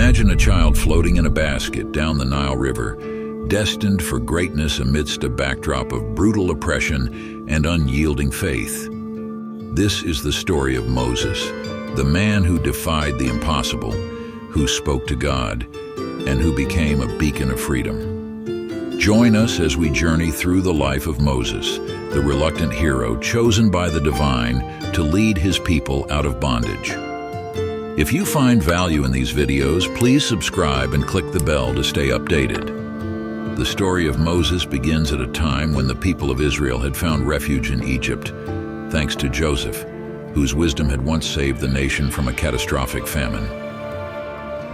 Imagine a child floating in a basket down the Nile River, destined for greatness amidst a backdrop of brutal oppression and unyielding faith. This is the story of Moses, the man who defied the impossible, who spoke to God, and who became a beacon of freedom. Join us as we journey through the life of Moses, the reluctant hero chosen by the divine to lead his people out of bondage. If you find value in these videos, please subscribe and click the bell to stay updated. The story of Moses begins at a time when the people of Israel had found refuge in Egypt, thanks to Joseph, whose wisdom had once saved the nation from a catastrophic famine.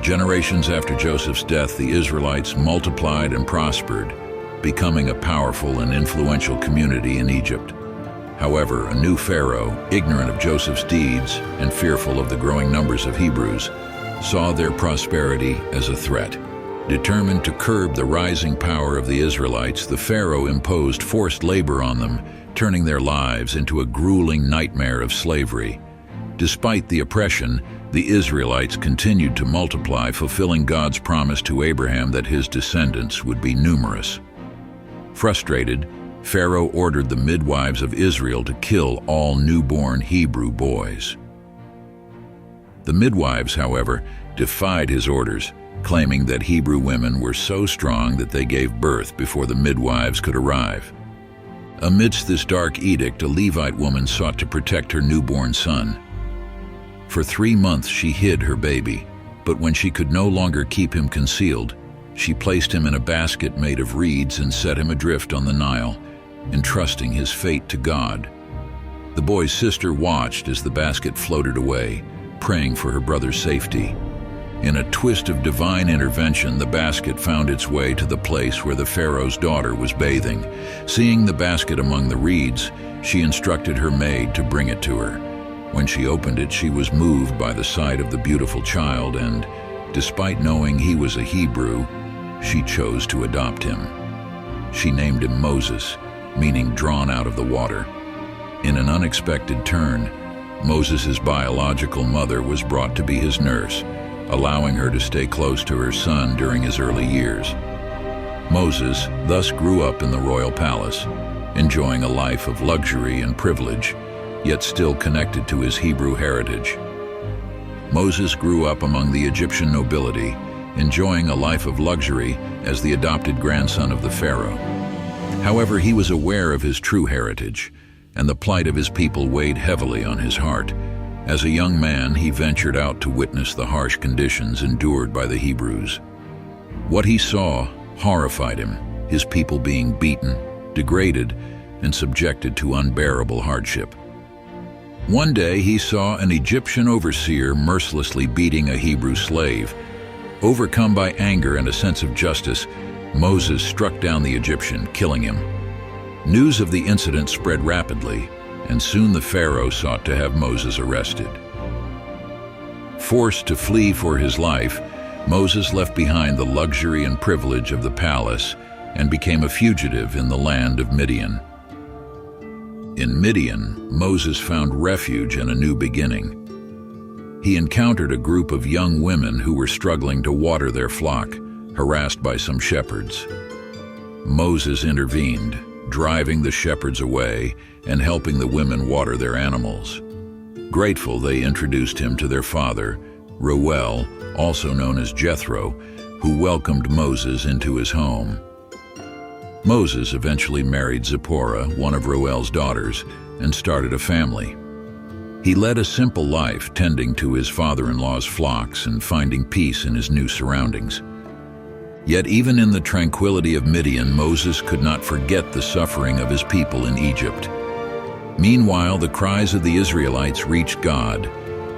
Generations after Joseph's death, the Israelites multiplied and prospered, becoming a powerful and influential community in Egypt. However, a new Pharaoh, ignorant of Joseph's deeds and fearful of the growing numbers of Hebrews, saw their prosperity as a threat. Determined to curb the rising power of the Israelites, the Pharaoh imposed forced labor on them, turning their lives into a grueling nightmare of slavery. Despite the oppression, the Israelites continued to multiply, fulfilling God's promise to Abraham that his descendants would be numerous. Frustrated, Pharaoh ordered the midwives of Israel to kill all newborn Hebrew boys. The midwives, however, defied his orders, claiming that Hebrew women were so strong that they gave birth before the midwives could arrive. Amidst this dark edict, a Levite woman sought to protect her newborn son. For 3 months she hid her baby, but when she could no longer keep him concealed, she placed him in a basket made of reeds and set him adrift on the Nile, entrusting his fate to God. The boy's sister watched as the basket floated away, praying for her brother's safety. In a twist of divine intervention, the basket found its way to the place where the Pharaoh's daughter was bathing. Seeing the basket among the reeds, she instructed her maid to bring it to her. When she opened it, she was moved by the sight of the beautiful child and, despite knowing he was a Hebrew, she chose to adopt him. She named him Moses, meaning drawn out of the water. In an unexpected turn, Moses' biological mother was brought to be his nurse, allowing her to stay close to her son during his early years. Moses thus grew up in the royal palace, enjoying a life of luxury and privilege, yet still connected to his Hebrew heritage. Moses grew up among the Egyptian nobility, enjoying a life of luxury as the adopted grandson of the Pharaoh. However, he was aware of his true heritage, and the plight of his people weighed heavily on his heart. As a young man, he ventured out to witness the harsh conditions endured by the Hebrews. What he saw horrified him, his people being beaten, degraded, and subjected to unbearable hardship. One day, he saw an Egyptian overseer mercilessly beating a Hebrew slave. Overcome by anger and a sense of justice, Moses struck down the Egyptian, killing him. News of the incident spread rapidly, and soon the Pharaoh sought to have Moses arrested. Forced to flee for his life, Moses left behind the luxury and privilege of the palace and became a fugitive in the land of Midian. In Midian, Moses found refuge and a new beginning. He encountered a group of young women who were struggling to water their flock, harassed by some shepherds. Moses intervened, driving the shepherds away and helping the women water their animals. Grateful, they introduced him to their father, Reuel, also known as Jethro, who welcomed Moses into his home. Moses eventually married Zipporah, one of Reuel's daughters, and started a family. He led a simple life, tending to his father-in-law's flocks and finding peace in his new surroundings. Yet even in the tranquility of Midian, Moses could not forget the suffering of his people in Egypt. Meanwhile, the cries of the Israelites reached God,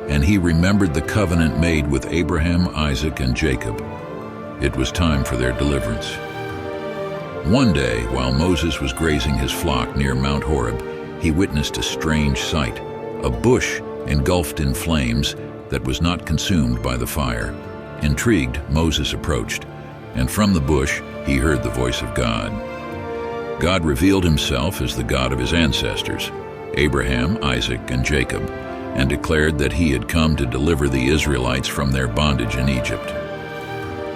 and he remembered the covenant made with Abraham, Isaac, and Jacob. It was time for their deliverance. One day, while Moses was grazing his flock near Mount Horeb, he witnessed a strange sight, a bush engulfed in flames that was not consumed by the fire. Intrigued, Moses approached, and from the bush he heard the voice of God. God revealed himself as the God of his ancestors, Abraham, Isaac, and Jacob, and declared that he had come to deliver the Israelites from their bondage in Egypt.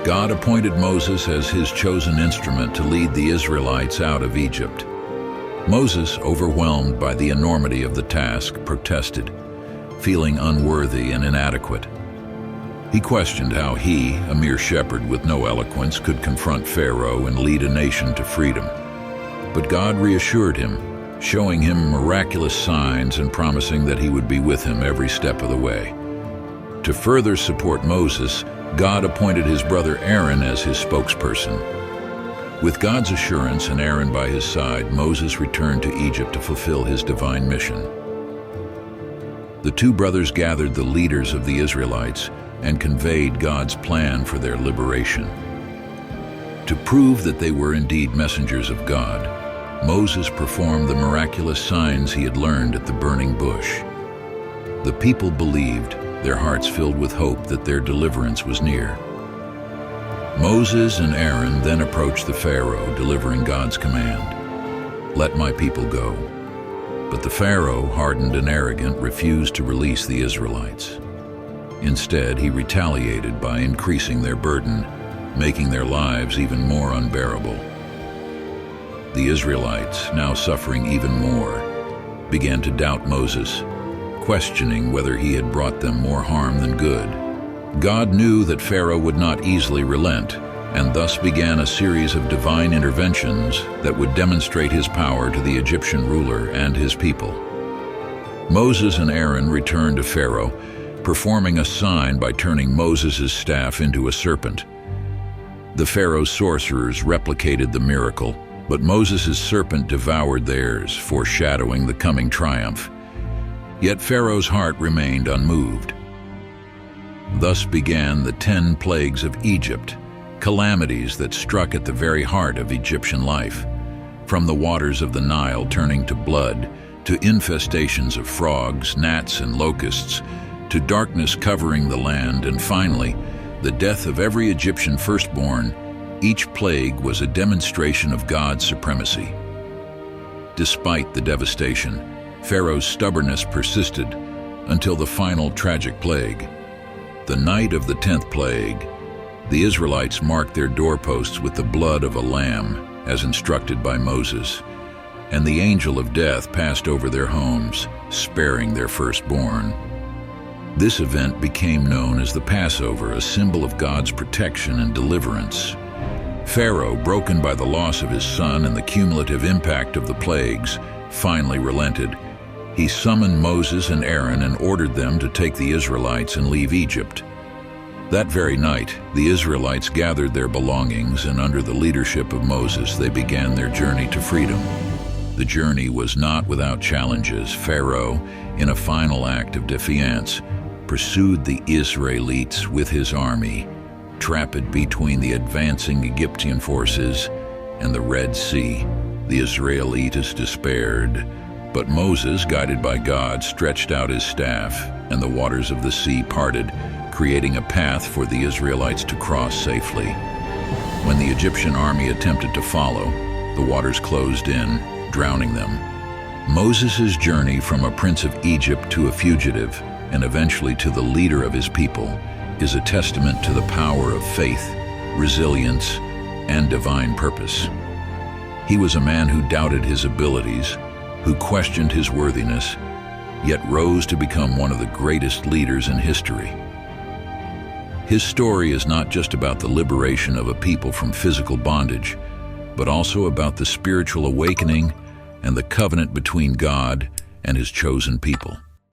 God appointed Moses as his chosen instrument to lead the Israelites out of Egypt. Moses, overwhelmed by the enormity of the task, protested, feeling unworthy and inadequate. He questioned how he, a mere shepherd with no eloquence, could confront Pharaoh and lead a nation to freedom. But God reassured him, showing him miraculous signs and promising that he would be with him every step of the way. To further support Moses, God appointed his brother Aaron as his spokesperson. With God's assurance and Aaron by his side, Moses returned to Egypt to fulfill his divine mission. The two brothers gathered the leaders of the Israelites and conveyed God's plan for their liberation. To prove that they were indeed messengers of God, Moses performed the miraculous signs he had learned at the burning bush. The people believed, their hearts filled with hope that their deliverance was near. Moses and Aaron then approached the Pharaoh, delivering God's command, "Let my people go." But the Pharaoh, hardened and arrogant, refused to release the Israelites. Instead, he retaliated by increasing their burden, making their lives even more unbearable. The Israelites, now suffering even more, began to doubt Moses, questioning whether he had brought them more harm than good. God knew that Pharaoh would not easily relent, and thus began a series of divine interventions that would demonstrate his power to the Egyptian ruler and his people. Moses and Aaron returned to Pharaoh, performing a sign by turning Moses' staff into a serpent. The Pharaoh's sorcerers replicated the miracle, but Moses' serpent devoured theirs, foreshadowing the coming triumph. Yet Pharaoh's heart remained unmoved. Thus began the 10 plagues of Egypt, calamities that struck at the very heart of Egyptian life, from the waters of the Nile turning to blood, to infestations of frogs, gnats, and locusts, to darkness covering the land, and finally, the death of every Egyptian firstborn. Each plague was a demonstration of God's supremacy. Despite the devastation, Pharaoh's stubbornness persisted until the final tragic plague. The night of the 10th plague, the Israelites marked their doorposts with the blood of a lamb, as instructed by Moses, and the angel of death passed over their homes, sparing their firstborn. This event became known as the Passover, a symbol of God's protection and deliverance. Pharaoh, broken by the loss of his son and the cumulative impact of the plagues, finally relented. He summoned Moses and Aaron and ordered them to take the Israelites and leave Egypt. That very night, the Israelites gathered their belongings, and under the leadership of Moses, they began their journey to freedom. The journey was not without challenges. Pharaoh, in a final act of defiance, pursued the Israelites with his army, trapped between the advancing Egyptian forces and the Red Sea. The Israelites despaired, but Moses, guided by God, stretched out his staff, and the waters of the sea parted, creating a path for the Israelites to cross safely. When the Egyptian army attempted to follow, the waters closed in, drowning them. Moses' journey from a prince of Egypt to a fugitive, and eventually to the leader of his people, is a testament to the power of faith, resilience, and divine purpose. He was a man who doubted his abilities, who questioned his worthiness, yet rose to become one of the greatest leaders in history. His story is not just about the liberation of a people from physical bondage, but also about the spiritual awakening and the covenant between God and his chosen people.